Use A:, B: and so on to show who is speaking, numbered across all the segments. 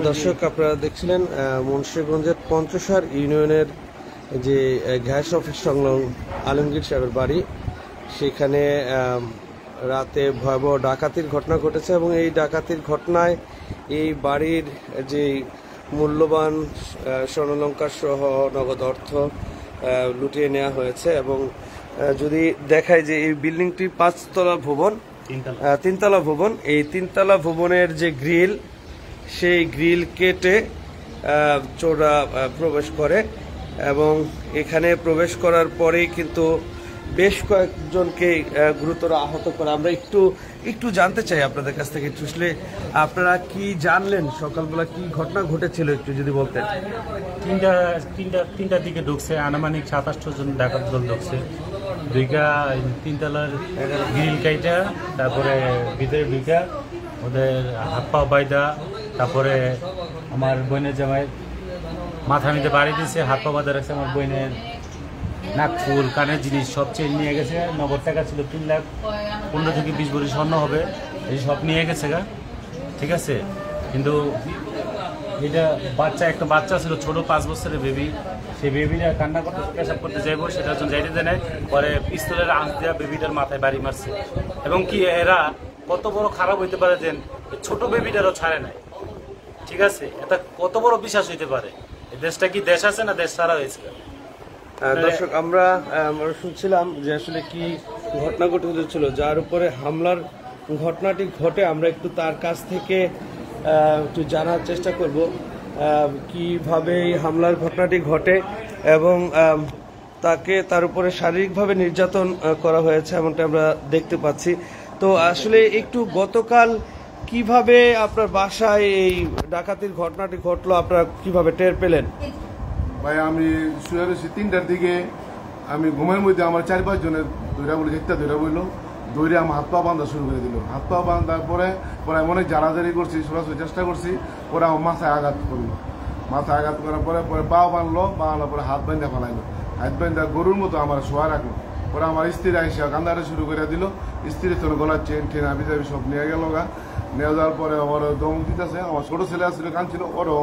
A: দর্শক আপনারা দেখছিলেন মুন্সিগঞ্জের পঞ্চসার ইউনিয়নের যে গ্যাস অফিস সংলগ্ন আলমগীর সাহেবের বাড়ি, সেখানে রাতে ভয়াবহ ডাকাতির ঘটনা ঘটেছে এবং এই ডাকাতির ঘটনায় এই বাড়ির যে মূল্যবান স্বর্ণালঙ্কার সহ নগদ অর্থ লুটিয়ে নেওয়া হয়েছে। এবং যদি দেখায় যে এই বিল্ডিংটি তিনতলা ভবন, এই তিনতলা ভবনের যে গ্রিল, সেই গ্রিল কেটে চোররা প্রবেশ করে এবং এখানে প্রবেশ করার পরেই কিন্তু বেশ কয়েকজনকে গুরুতর আহত করে। আমরা একটু জানতে চাই আপনাদের কাছ থেকে, আসলে আপনারা কি জানলেন, সকালবেলা কি ঘটনা ঘটেছিল একটু যদি বলতেন।
B: তিনটার দিকে ঢুকছে, আনুমানিক 27 জন ডাকাত দল ঢুকছে। তিনতলার গ্রিল কাইটা, তারপরে ভিতরে ঢুকা ওদের হাত পা বাইদা, তারপরে আমার বোনের জামাই মাথা নিতে বাড়ি দিয়েছে, হাত পা বাঁধা রাখছে। আমার বোনের নাকফুল, কানের জিনিস সব চেয়ে নিয়ে গেছে। নগদ টাকা ছিল 3,15 থেকে 20 ভরি স্বর্ণ হবে, এই সব নিয়ে গেছে গা। ঠিক আছে, কিন্তু এটা একটা বাচ্চা ছিল ছোট, 5 বছরের বেবি। সেই বেবিটা কান্না করতে পেশাব করতে যাইবো, সেটার জন্য যাইতে দেয় নাই। পরে পিস্তলের আঁচ দেওয়া বেবিটার মাথায় বাড়ি মারছে। এবং কি এরা কত বড় খারাপ হইতে পারে যে ছোট বেবিটারও ছাড়ে নাই। ঠিক আছে, এটা কত বড় বিশ্বাস হইতে পারে। এই দেশটা কি দেশ আছে না দেশ ছাড়া হয়েছে?
A: দর্শক আমরা শুনছিলাম যে আসলে কি ঘটনা ঘটেছিল, যার উপরে হামলার ঘটনাটি ঘটে। আমরা একটু তার কাছ থেকে একটু জানার চেষ্টা করব কিভাবে এই হামলার ঘটনাটি ঘটে এবং তার উপরে শারীরিকভাবে নির্যাতন করা হয়েছে এমনটা আমরা দেখতে পাচ্ছি। তো আসলে একটু গতকাল কিভাবে আপনার বাসায় এই ডাকাতির ঘটনাটি ঘটলো, আপনারা কিভাবে টের পেলেন?
C: ভাই আমি শুয়ে রয়েছি 3টার দিকে, আমি ঘুমের মধ্যে আমার 4-5 জনের দৌড়া বলে দেখতে দৌড়া বললো, দৌড়ে আমার হাত পা বাঁধা শুরু করে দিল। হাত পা বাঁধার পরে আমি অনেক জারাজারি করছি, সরাসরি চেষ্টা করছি। পরে আমার মাথায় আঘাত করলো, মাথায় আঘাত করার পরে পাও বাঁধলো পরে হাত বাঁধা ফেলাইলো। হাত বাঁধা গরুর মতো আমার শোয়া রাখলো। পরে আমার স্ত্রী আইসা কান্দাটা শুরু করে দিল। স্ত্রীর তোর গলার চেন টেন আবি যাবি সব নিয়ে গেল গা। নিয়ে যাওয়ার পরে আমার দম দিতেছে, আমার ছোটো ছেলে আসছিল কাঁদছিল, ওরও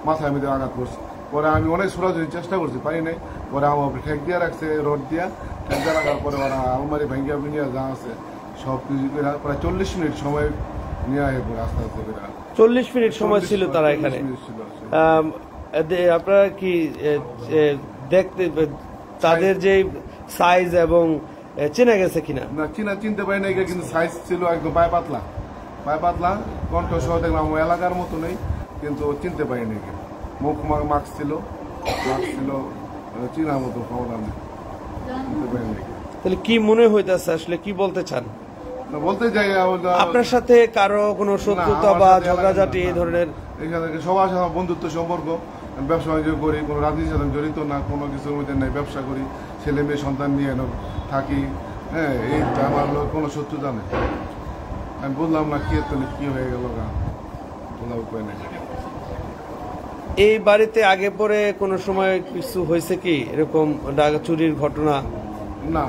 C: মাথায় মধ্যে আঘাত করছে। পরে আমি অনেক সরাসরি চেষ্টা করছি, পারি নাই। পরে আমার ঠেক দিয়ে রাখছে, রড দিয়া ঠেক দিয়ে রাখার পরে ওরা আলমারি ভাঙ্গিয়া ভিঙ্গিয়া যা আছে সব কিছু প্রায় 40 মিনিট সময় নিয়ে আসে। পরে আস্তে আস্তে
A: 40 মিনিট সময় ছিল তারা এখানে। আপনারা কি দেখতে তাদের যে সাইজ এবং চেনা গেছে কিনা?
C: না, চিনতে পারি নাই, কিন্তু সাইজ ছিল একদম পায়ে পাতলা কণ্ঠ সহ দেখলাম এলাকার মতো নেই, কিন্তু চিনতে পারি নাই। মুখ মাস্ক ছিল চিনার মতো খবর আমি চিনতে পারি নাই।
A: তাহলে কি মনে হইতেছে, আসলে কি বলতে চান?
C: বলতে চাই
A: আপনার সাথে কারো কোনো শত্রুতা বা ঝগড়াঝাটি এই ধরনের?
C: এখানে সবার সাথে বন্ধুত্ব সম্পর্ক, ব্যবসা বাণিজ্য করি, কোনো রাজনীতির সাথে জড়িত না, কোনো কিছুর মধ্যে নেই। ব্যবসা করি, ছেলে মেয়ে সন্তান নিয়ে থাকি। হ্যাঁ, এই আমার কোনো শত্রুতা নেই। আমি বললাম না কি হয়ে গেল গা, বলার উপায় নেই।
A: এই বাড়িতে আগে পরে কোনো সময় কিছু হয়েছে কি এরকম চুরির ঘটনা?
C: না,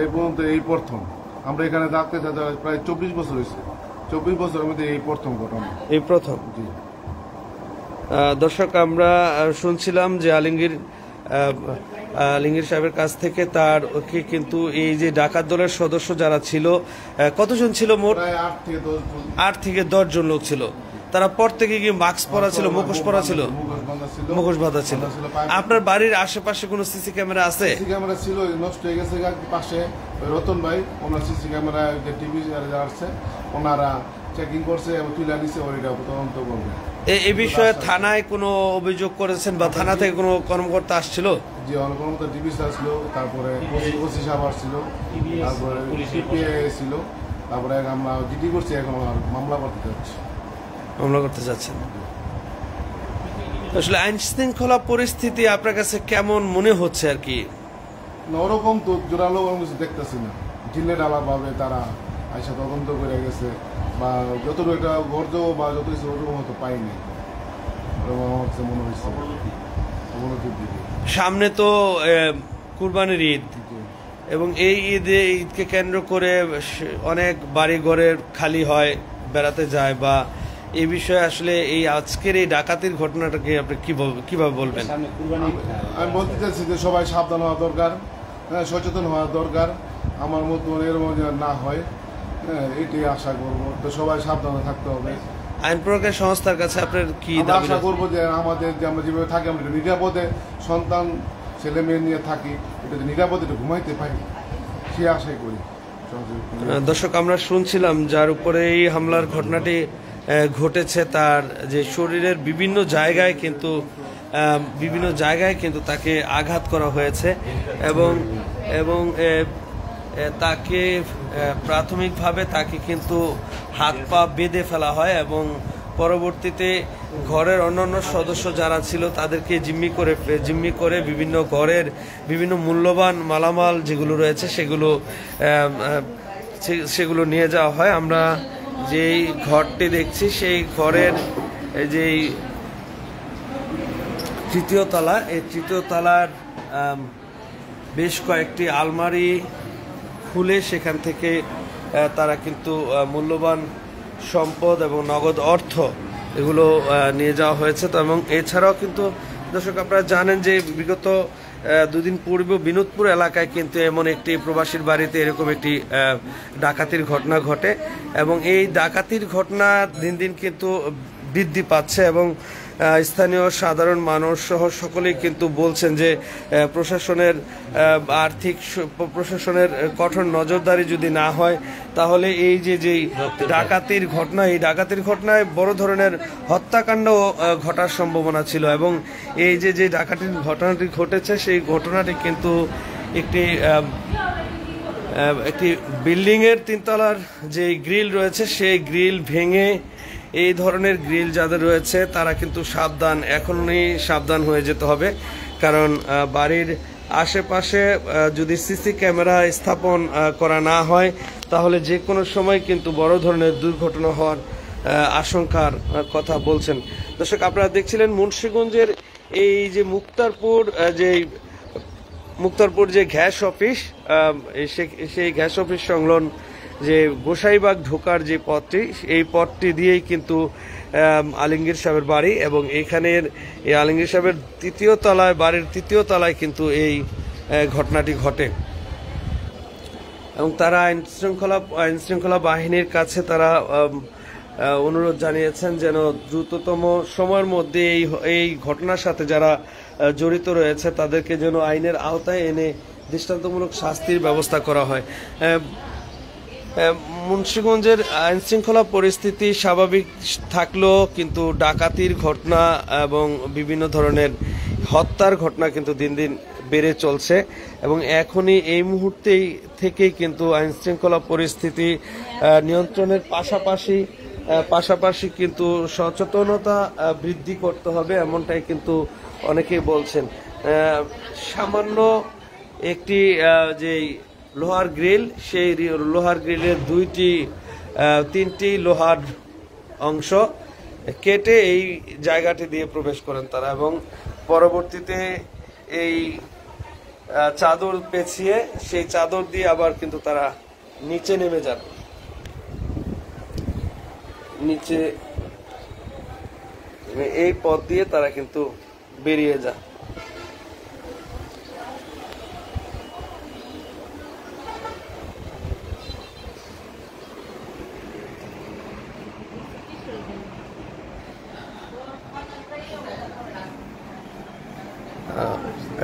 C: এই পর্যন্ত এই প্রথম। আমরা এখানে থাকতে প্রায় 24 বছর হয়েছে। 24 বছরের মধ্যে এই প্রথম ঘটনা,
A: এই প্রথম। জি দর্শক, আমরা শুনছিলাম যে আলমগীর সাহেবের কাছ থেকে কিন্তু এই যে ডাকাত দলের সদস্য যারা ছিল, কতজন ছিল মোট? 8 থেকে 10 জন লোক ছিল। তারা প্রত্যেকে কি মাস্ক পরা ছিল, মুখোশ পরা ছিল, মুখোশ বাঁধা ছিল? আপনার বাড়ির আশেপাশে কোনো সিসি ক্যামেরা আছে?
C: সিসি ক্যামেরা ছিল, নষ্ট হয়ে গেছে। পাশে রতন ভাই, ওনার সিসি ক্যামেরা যে টিভি আসছে, ওনারা চেকিং করছে এবং তুলে নিচ্ছে, ওইটা তদন্ত করবে।
A: এই বিষয়ে থানায় কোনো অভিযোগ করেছেন বা থানা থেকে কোনো কর্মকর্তা আসছিল?
C: জি, কর্মকর্তা ডিবি আসছিল, তারপরে ওসি সাহেব আসছিল, তারপরে সিপিআই ছিল, তারপরে আমরা জিডি করছি, এখন মামলা করতে যাচ্ছেন।
A: আসলে আইন শৃঙ্খলা পরিস্থিতি আপনার কাছে কেমন মনে হচ্ছে আর কি?
C: ওরকম তো জোরালো কিছু দেখতেছি না। ঢিলে ঢালা ভাবে তারা আইসা তদন্ত করে গেছে, বা যতটুকু একটা গর্জ বা যত কিছু ওরকম হয়তো পাইনি, আমার কাছে মনে হয়েছে।
A: সামনে তো কুরবানির ঈদ, এবং এই ঈদকে কেন্দ্র করে অনেক বাড়ি ঘরের খালি হয়, বেড়াতে যায়, বা এই বিষয়ে আসলে এই আজকের এই ডাকাতির ঘটনাটাকে আপনি কিভাবে বলবেন?
C: আমি বলতে চাচ্ছি যে সবাই সাবধান হওয়া দরকার, হ্যাঁ, সচেতন হওয়া দরকার। আমার মতো এরকম যেন না হয়, হ্যাঁ, এটাই আশা করবো। তো সবাই সাবধানে থাকতে হবে।
A: আইন প্রয়োগের সংস্থার কাছে আপনার কি
C: আমরা
A: দাবি?
C: আশা করবো যে আমাদের যে আমরা যেভাবে থাকি, আমরা নিরাপদে সন্তান ছেলে মেয়ে নিয়ে থাকি, এটা নিরাপদে এটা ঘুমাইতে পারি, সে আশাই করি।
A: দর্শক, আমরা শুনছিলাম যার উপরে এই হামলার ঘটনাটি ঘটেছে তার যে শরীরের বিভিন্ন জায়গায় কিন্তু তাকে আঘাত করা হয়েছে এবং তাকে প্রাথমিকভাবে তাকে কিন্তু হাত পা বেঁধে ফেলা হয় এবং পরবর্তীতে ঘরের অন্যান্য সদস্য যারা ছিল তাদেরকে জিম্মি করে বিভিন্ন ঘরের বিভিন্ন মূল্যবান মালামাল যেগুলো রয়েছে সেগুলো নিয়ে যাওয়া হয়। আমরা যেই ঘরটি দেখছি সেই ঘরের যেই তৃতীয় তলা, এই তৃতীয় তলার বেশ কয়েকটি আলমারি খুলে সেখান থেকে তারা কিন্তু মূল্যবান সম্পদ এবং নগদ অর্থ এগুলো নিয়ে যাওয়া হয়েছে। তো এবং এছাড়াও কিন্তু দর্শক আপনারা জানেন যে বিগত দুদিন পূর্বে বিনোদপুর এলাকায় কিন্তু এমন একটি প্রবাসীর বাড়িতে এরকম একটি ডাকাতির ঘটনা ঘটে এবং এই ডাকাতির ঘটনা দিন দিন কিন্তু বৃদ্ধি পাচ্ছে এবং স্থানীয় সাধারণ মানুষ সহ সকলেই কিন্তু বলছেন যে প্রশাসনের কঠোর নজরদারি যদি না হয় তাহলে এই যে ডাকাতির ঘটনা, এই ডাকাতির ঘটনায় বড় ধরনের হত্যাকাণ্ড ঘটার সম্ভাবনা ছিল এবং এই যে ডাকাতির ঘটনাটি ঘটেছে সেই ঘটনাটি কিন্তু একটি বিল্ডিং এর 3 তলার যে গ্রিল রয়েছে সেই গ্রিল ভেঙে এই ধরনের গ্রিল যাদের রয়েছে তারা কিন্তু এখনই সাবধান হয়ে যেতে হবে। কারণ বাড়ির আশেপাশে যদি সিসি ক্যামেরা স্থাপন করা না হয় তাহলে যে কোনো সময় কিন্তু বড় ধরনের দুর্ঘটনা হওয়ার আশঙ্কার কথা বলছেন। দর্শক, আপনারা দেখছিলেন মুন্সিগঞ্জের এই যে মুক্তারপুর যে গ্যাস অফিস, সেই গ্যাস অফিস সংলগ্ন যে গোসাইবাগ ঢোকার যে পথটি, এই পথটি দিয়েই কিন্তু আলমগীর সাহেবের বাড়ি এবং এখানের এই আলমগীর সাহেবের বাড়ির তৃতীয় তলায় কিন্তু এই ঘটনাটি ঘটে এবং তারা আইন শৃঙ্খলা বাহিনীর কাছে তারা অনুরোধ জানিয়েছেন যেন দ্রুততম সময়ের মধ্যে এই ঘটনার সাথে যারা জড়িত রয়েছে তাদেরকে যেন আইনের আওতায় এনে দৃষ্টান্তমূলক শাস্তির ব্যবস্থা করা হয়। মুন্সিগঞ্জের আইন শৃঙ্খলা পরিস্থিতি স্বাভাবিক থাকলেও কিন্তু ডাকাতির ঘটনা এবং বিভিন্ন ধরনের হত্যার ঘটনা কিন্তু দিন দিন বেড়ে চলছে এবং এখনই এই মুহূর্তেই থেকেই কিন্তু আইন শৃঙ্খলা পরিস্থিতি নিয়ন্ত্রণের পাশাপাশি কিন্তু সচেতনতা বৃদ্ধি করতে হবে, এমনটাই কিন্তু অনেকেই বলছেন। সামান্য একটি যে লোহার গ্রিল, সেই লোহার গ্রিলের 3টি লোহার অংশ কেটে এই জায়গাটি দিয়ে প্রবেশ করেন তারা এবং পরবর্তীতে এই চাদর পেঁচিয়ে সেই চাদর দিয়ে আবার কিন্তু তারা নিচে নেমে যান। নিচে এই পথ দিয়ে তারা কিন্তু বেরিয়ে যায়।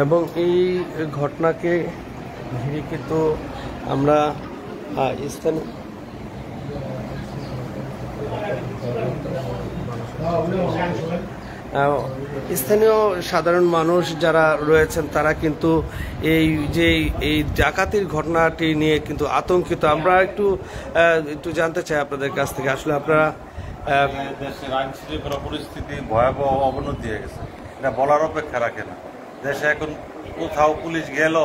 A: এবং এই ঘটনাকে ঘিরে কিন্তু আমরা স্থানীয় সাধারণ মানুষ যারা রয়েছেন তারা কিন্তু এই ডাকাতির ঘটনাটি নিয়ে কিন্তু আতঙ্কিত। আমরা একটু জানতে চাই আপনাদের কাছ থেকে, আসলে আপনারা
D: দেশের আইন শৃঙ্খলা পরিস্থিতি ভয়াবহ অবনতি হয়ে গেছে, এটা বলার অপেক্ষা রাখে না। দেশে এখন কোথাও পুলিশ গেল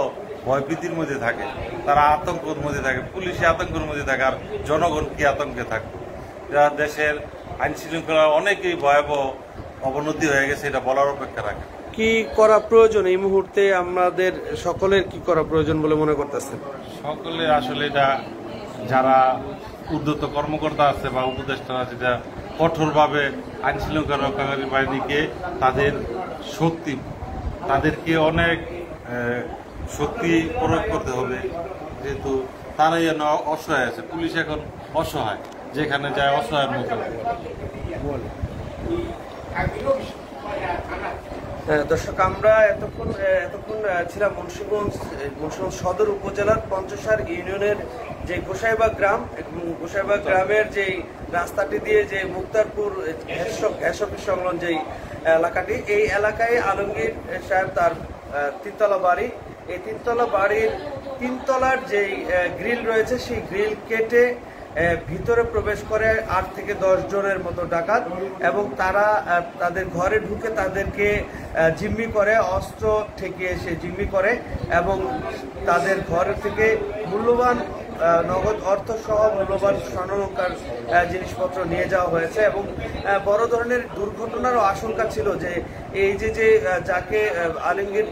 D: ভয়ভীতির মধ্যে থাকে, তারা আতঙ্কের মধ্যে থাকে, পুলিশে আতঙ্কের মধ্যে থাকে, আর জনগণ কি আতঙ্কে থাকবে। দেশের আইন শৃঙ্খলা অনেকেই ভয়াবহ অবনতি হয়ে গেছে, এটা বলার অপেক্ষা রাখে।
A: কি করা প্রয়োজন এই মুহূর্তে, আমাদের সকলের কি করা প্রয়োজন বলে মনে করতেছেন?
D: সকলে আসলে এটা যারা উদ্যত কর্মকর্তা আছে বা উপদেষ্টা আছে, কঠোরভাবে আইন শৃঙ্খলা রক্ষাকারী বাহিনীকে তাদেরকে অনেক শক্তি প্রয়োগ করতে হবে, যেহেতু তারাই যেন অসহায় আছে। পুলিশ এখন অসহায়, যেখানে যায় অসহায়ের মতো।
A: দর্শক, আমরা এতক্ষণ ছিলাম মুন্সিগঞ্জ সদর উপজেলার পঞ্চসার ইউনিয়নের যে গোসাইবাগ গ্রাম, গোসাইবাগ গ্রামের যে রাস্তাটি দিয়ে যে মুক্তারপুর গ্যাস অফিস সংলগ্ন যে এলাকাটি, এই এলাকায় আলমগীর সাহেব তার তিনতলা বাড়ি। এই তিনতলা বাড়ির তিনতলার যেই গ্রিল রয়েছে, সেই গ্রিল কেটে ভিতরে প্রবেশ করে 8 থেকে 10 জনের মতো ডাকাত, এবং তারা তাদের ঘরে ঢুকে তাদেরকে জিম্মি করে, অস্ত্র ঠেকিয়ে এসে জিম্মি করে, এবং তাদের ঘর থেকে মূল্যবান নগদ অর্থ সহ মূল্যবান স্বর্ণালংকার জিনিসপত্র নিয়ে যাওয়া হয়েছে। এবং বড় ধরনের দুর্ঘটনারও আশঙ্কা ছিল যে এই যে যাকে আলমগীর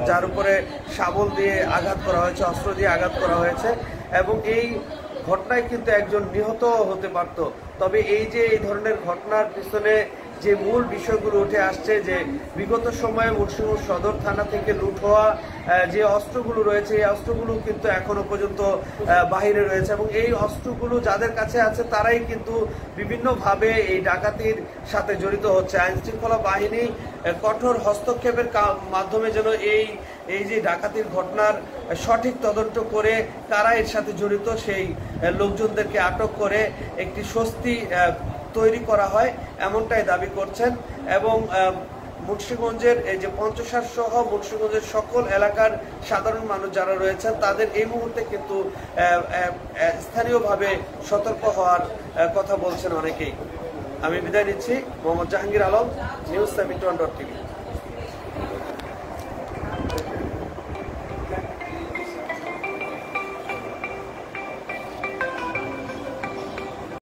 A: যার উপরে শাবল দিয়ে আঘাত করা হয়েছে, অস্ত্র দিয়ে আঘাত করা হয়েছে, এবং এই ঘটনায় কিন্তু একজন নিহত হতে পারত। তবে এই ধরনের ঘটনার পিছনে যে মূল বিষয়গুলো উঠে আসছে, যে বিগত সময়ে মুন্সিগঞ্জ সদর থানা থেকে লুট হওয়া যে অস্ত্রগুলো রয়েছে, এই অস্ত্রগুলো কিন্তু এখনো পর্যন্ত বাহিরে রয়েছে, এবং এই অস্ত্রগুলো যাদের কাছে আছে তারাই কিন্তু বিভিন্নভাবে এই ডাকাতির সাথে জড়িত হচ্ছে। আইন শৃঙ্খলা বাহিনী কঠোর হস্তক্ষেপের মাধ্যমে যেন এই যে ডাকাতির ঘটনার সঠিক তদন্ত করে কারা এর সাথে জড়িত সেই লোকজনদেরকে আটক করে একটি স্বস্তি তৈরি করা হয়, এমনটাই দাবি করছেন। এবং মুন্সিগঞ্জের এই যে পঞ্চসার সহ মুন্সিগঞ্জের সকল এলাকার সাধারণ মানুষ যারা রয়েছেন, তাদের এই মুহূর্তে কিন্তু স্থানীয়ভাবে সতর্ক হওয়ার কথা বলছেন অনেকেই। আমি বিদায় নিচ্ছি। Mohammad Jahangir Alam, news 71.tv।